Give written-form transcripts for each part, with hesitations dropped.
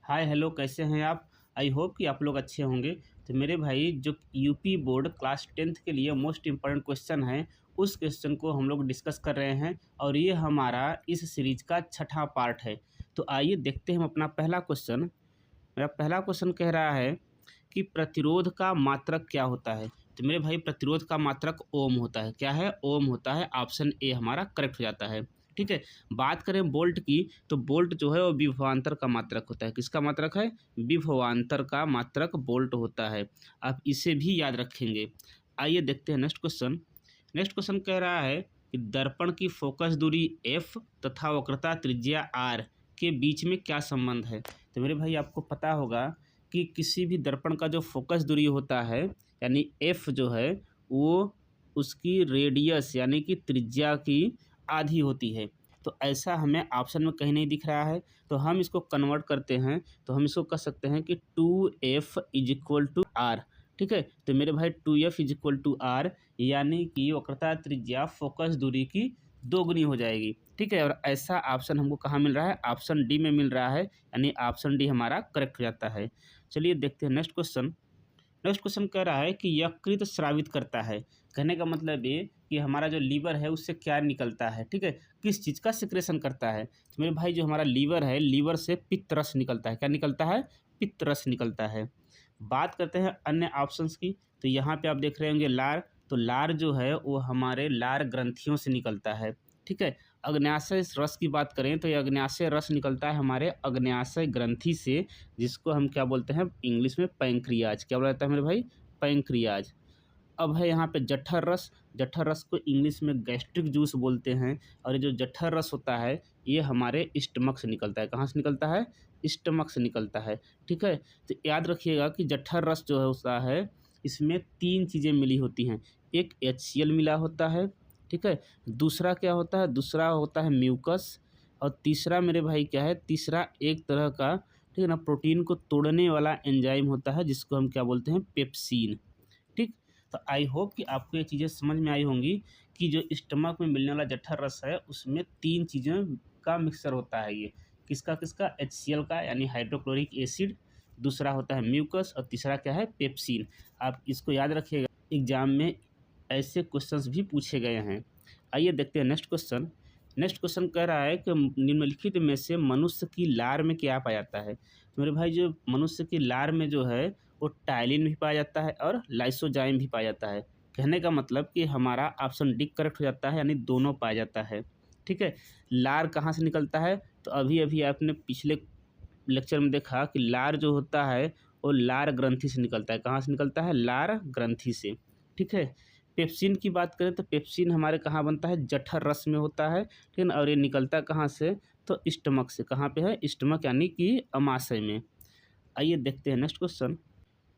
Hi hello, कैसे हैं आप? आई होप कि आप लोग अच्छे होंगे। तो मेरे भाई, जो यूपी बोर्ड क्लास 10th के लिए मोस्ट इम्पोर्टेंट क्वेश्चन है, उस क्वेश्चन को हम लोग डिस्कस कर रहे हैं और ये हमारा इस सीरीज का छठा पार्ट है। तो आइए देखते हैं हम अपना पहला क्वेश्चन। मेरा पहला क्वेश्चन कह रहा है कि प्रतिरोध का मात्रक क्या होता है? तो मेरे भाई, प्रतिरोध का मात्रक ओम होता है। क्या है? ओम होता है। ऑप्शन ए हमारा करेक्ट हो जाता है। ठीक है। बात करें वोल्ट की, तो वोल्ट जो है वो विभवांतर का मात्रक होता है। किसका मात्रक है? विभवांतर का मात्रक वोल्ट होता है। आप इसे भी याद रखेंगे। आइए देखते हैं नेक्स्ट क्वेश्चन। नेक्स्ट क्वेश्चन कह रहा है कि दर्पण की फोकस दूरी एफ तथा वक्रता त्रिज्या आर के बीच में क्या संबंध है? तो मेरे भाई, आपको पता होगा कि किसी भी दर्पण का जो फोकस दूरी होता है, यानी एफ जो है, वो उसकी रेडियस यानी कि त्रिज्या की आधी होती है। तो ऐसा हमें ऑप्शन में कहीं नहीं दिख रहा है, तो हम इसको कन्वर्ट करते हैं। तो हम इसको कह सकते हैं कि 2f is equal to are. ठीक है। तो मेरे भाई, 2f is equal to are, यानी कि वक्रता त्रिज्या फोकस दूरी की दोगुनी हो जाएगी। ठीक है। और ऐसा ऑप्शन हमको कहाँ मिल रहा है? ऑप्शन डी में मिल रहा है, यानी ऑप्शन डी हमारा करेक्ट हो जाता है। चलिए देखते हैं नेक्स्ट क्वेश्चन। नेक्स्ट क्वेश्चन कह रहा है कि यकृत स्रावित करता है। कहने का मतलब ये कि हमारा जो लीवर है उससे क्या निकलता है? ठीक है। किस चीज़ का सिक्रेशन करता है? तो मेरे भाई, जो हमारा लीवर है, लीवर से पित्तरस निकलता है। क्या निकलता है? पित्तरस निकलता है। बात करते हैं अन्य ऑप्शंस की। तो यहाँ पे आप देख रहे होंगे लार। तो लार जो है वो हमारे लार ग्रंथियों से निकलता है। ठीक है। अग्न्याशय रस की बात करें तो ये अग्न्याशय रस निकलता है हमारे अग्न्याशय ग्रंथि से, जिसको हम क्या बोलते हैं इंग्लिश में? पैंक्रियाज। क्या बोला जाता है मेरे भाई? पैंक्रियाज। अब है यहाँ पे जठर रस। जठर रस को इंग्लिश में गैस्ट्रिक जूस बोलते हैं। और ये जो जठर रस होता है, ये हमारे स्टमक से निकलता है। कहाँ से निकलता है? स्टमक से निकलता है। ठीक है। तो याद रखिएगा कि जठर रस जो है होता है, इसमें तीन चीज़ें मिली होती हैं। एक HCl मिला होता है। ठीक है। दूसरा क्या होता है? दूसरा होता है म्यूकस। और तीसरा मेरे भाई क्या है? तीसरा एक तरह का, ठीक है ना, प्रोटीन को तोड़ने वाला एंजाइम होता है, जिसको हम क्या बोलते हैं? पेप्सिन। ठीक। तो आई होप कि आपको ये चीज़ें समझ में आई होंगी कि जो स्टमक में मिलने वाला जठर रस है, उसमें तीन चीज़ों का मिक्सचर होता है। ये किसका किसका? HCl का, यानी हाइड्रोक्लोरिक एसिड। दूसरा होता है म्यूकस और तीसरा क्या है? पेप्सिन। आप इसको याद रखिएगा, एग्जाम में ऐसे क्वेश्चंस भी पूछे गए हैं। आइए देखते हैं नेक्स्ट क्वेश्चन। नेक्स्ट क्वेश्चन कह रहा है कि निम्नलिखित में से मनुष्य की लार में क्या पाया जाता है? तो मेरे भाई, जो मनुष्य की लार में जो है वो टाइलिन भी पाया जाता है और लाइसोजाइम भी पाया जाता है। कहने का मतलब कि हमारा ऑप्शन डी करेक्ट हो जाता है, यानी दोनों पाया जाता है। ठीक है। लार कहाँ से निकलता है? तो अभी अभी आपने पिछले लेक्चर में देखा कि लार जो होता है वो लार ग्रंथि से निकलता है। कहाँ से निकलता है? लार ग्रंथि से। ठीक है। पेप्सिन की बात करें तो पेप्सिन हमारे कहाँ बनता है? जठर रस में होता है। ठीक है ना। और ये निकलता कहाँ से? तो स्टमक से। कहाँ पे है? स्टमक, यानी कि अमाशय में। आइए देखते हैं नेक्स्ट क्वेश्चन।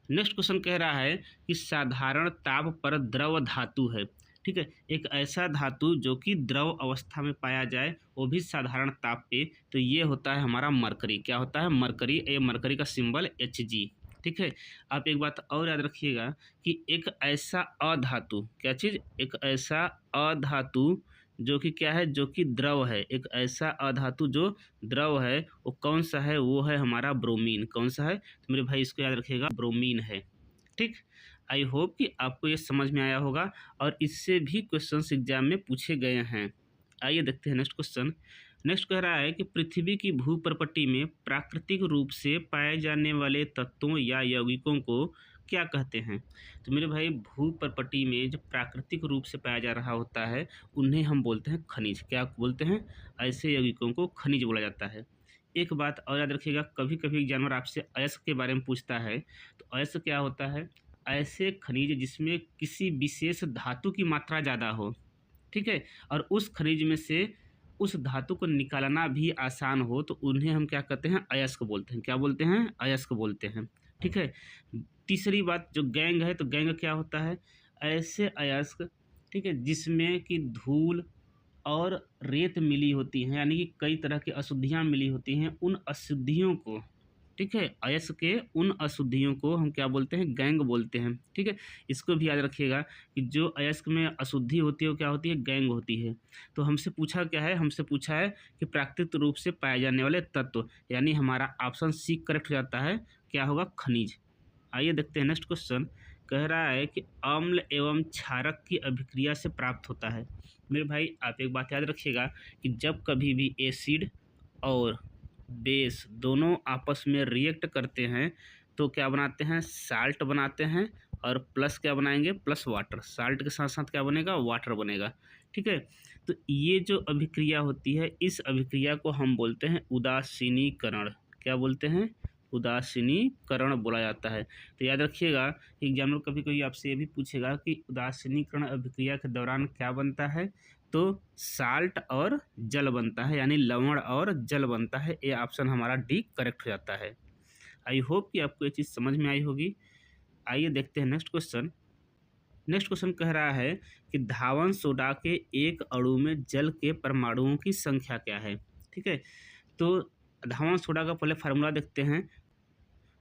नेक्स्ट क्वेश्चन कह रहा है कि साधारण ताप पर द्रव धातु है। ठीक है। एक ऐसा धातु जो कि द्रव अवस्था में पाया जाए, वो भी साधारण ताप पे, तो ये होता है हमारा मरकरी। क्या होता है? मरकरी। ये मरकरी का सिंबल Hg। ठीक है। आप एक बात और याद रखिएगा कि एक ऐसा अधातु, क्या चीज़? एक ऐसा अधातु जो कि क्या है? जो कि द्रव है। एक ऐसा अधातु जो द्रव है, वो कौन सा है? वो है हमारा ब्रोमीन। कौन सा है? तो मेरे भाई, इसको याद रखिएगा, ब्रोमीन है। ठीक। आई होप कि आपको ये समझ में आया होगा और इससे भी क्वेश्चंस एग्जाम में पूछे गए हैं। आइए देखते हैं नेक्स्ट क्वेश्चन। नेक्स्ट कह रहा है कि पृथ्वी की भूप्रपट्टी में प्राकृतिक रूप से पाए जाने वाले तत्वों या यौगिकों को क्या कहते हैं? तो मेरे भाई, भूप्रपट्टी में जो प्राकृतिक रूप से पाया जा रहा होता है, उन्हें हम बोलते हैं खनिज। क्या बोलते हैं? ऐसे यौगिकों को खनिज बोला जाता है। एक बात और याद रखिएगा, कभी कभी जानवर आपसे अयस्क के बारे में पूछता है। तो अयस्क क्या होता है? ऐसे खनिज जिसमें किसी विशेष धातु की मात्रा ज़्यादा हो। ठीक है। और उस खनिज में से उस धातु को निकालना भी आसान हो, तो उन्हें हम क्या कहते हैं? अयस्क बोलते हैं। क्या बोलते हैं? अयस्क बोलते हैं। ठीक है। तीसरी बात, जो गैंग है, तो गैंग क्या होता है? ऐसे अयस्क, ठीक है, जिसमें कि धूल और रेत मिली होती हैं, यानी कि कई तरह की अशुद्धियाँ मिली होती हैं। उन अशुद्धियों को ठीक है। अयस्क के उन अशुद्धियों को हम क्या बोलते हैं, गैंग बोलते हैं। ठीक है, इसको भी याद रखिएगा कि जो अयस्क में अशुद्धि होती है वो क्या होती है, गैंग होती है। तो हमसे पूछा क्या है, हमसे पूछा है कि प्राकृतिक रूप से पाए जाने वाले तत्व, यानी हमारा ऑप्शन सी करेक्ट हो जाता है। क्या होगा, खनिज। आइए देखते हैं नेक्स्ट क्वेश्चन। कह रहा है कि अम्ल एवं क्षारक की अभिक्रिया से प्राप्त होता है। मेरे भाई आप एक बात याद रखिएगा कि जब कभी भी एसिड और बेस दोनों आपस में रिएक्ट करते हैं तो क्या बनाते हैं, साल्ट बनाते हैं, और प्लस क्या बनाएंगे, प्लस वाटर। साल्ट के साथ साथ क्या बनेगा, वाटर बनेगा। ठीक है, तो ये जो अभिक्रिया होती है, इस अभिक्रिया को हम बोलते हैं उदासीनीकरण। क्या बोलते हैं, उदासीनीकरण बोला जाता है। तो याद रखिएगा, एग्जाम्पल कभी कोई आपसे ये भी पूछेगा कि उदासीनीकरण अभिक्रिया के दौरान क्या बनता है, तो साल्ट और जल बनता है, यानी लवण और जल बनता है। ये ऑप्शन हमारा डी करेक्ट हो जाता है। आई होप कि आपको ये चीज़ समझ में आई होगी। आइए देखते हैं नेक्स्ट क्वेश्चन। नेक्स्ट क्वेश्चन कह रहा है कि धावन सोडा के एक अणु में जल के परमाणुओं की संख्या क्या है। ठीक है, तो धावन सोडा का पहले फार्मूला देखते हैं।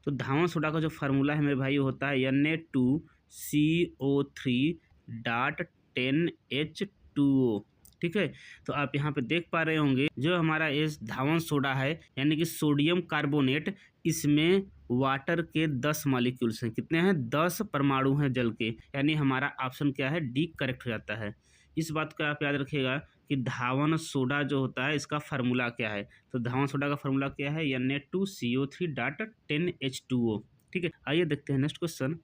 तो धावन सोडा का जो फार्मूला है मेरे भाई, वो होता है Na2CO3.10H2O। ठीक है, तो आप यहाँ पे देख पा रहे होंगे जो हमारा इस धावन सोडा है, यानी कि सोडियम कार्बोनेट, इसमें वाटर के 10 मॉलिक्यूल्स हैं। कितने हैं, 10 परमाणु हैं जल के, यानी हमारा ऑप्शन क्या है, डी करेक्ट हो जाता है। इस बात को आप याद रखिएगा कि धावन सोडा जो होता है इसका फार्मूला क्या है। तो धावन सोडा का फार्मूला क्या है, Na2CO3.10H2O। ठीक है, आइए देखते हैं नेक्स्ट क्वेश्चन।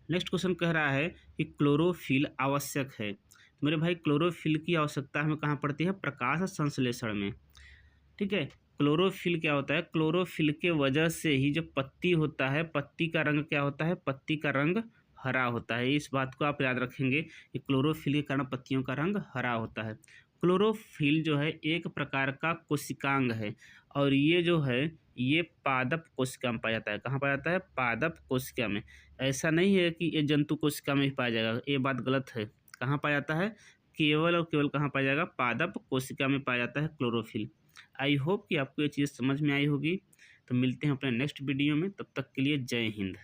नेक्स्ट क्वेश्चन कह रहा है कि क्लोरोफिल आवश्यक है। तो मेरे भाई क्लोरोफिल की आवश्यकता हमें कहाँ पड़ती है, प्रकाश संश्लेषण में। ठीक है, क्लोरोफिल क्या होता है, क्लोरोफिल के वजह से ही जो पत्ती होता है, पत्ती का रंग क्या होता है, पत्ती का रंग हरा होता है। इस बात को आप याद रखेंगे कि क्लोरोफिल के कारण पत्तियों का रंग हरा होता है। क्लोरोफिल जो है एक प्रकार का कोशिकांग है, और ये जो है ये पादप कोशिका में पाया जाता है। कहाँ पाया जाता है, पादप कोशिका में। ऐसा नहीं है कि ये जंतु कोशिका में ही पाया जाएगा, ये बात गलत है। कहाँ पाया जाता है, केवल और केवल कहाँ पाया जाएगा, पादप कोशिका में पाया जाता है क्लोरोफिल। आई होप कि आपको ये चीज़ समझ में आई होगी। तो मिलते हैं अपने नेक्स्ट वीडियो में, तब तक के लिए जय हिंद।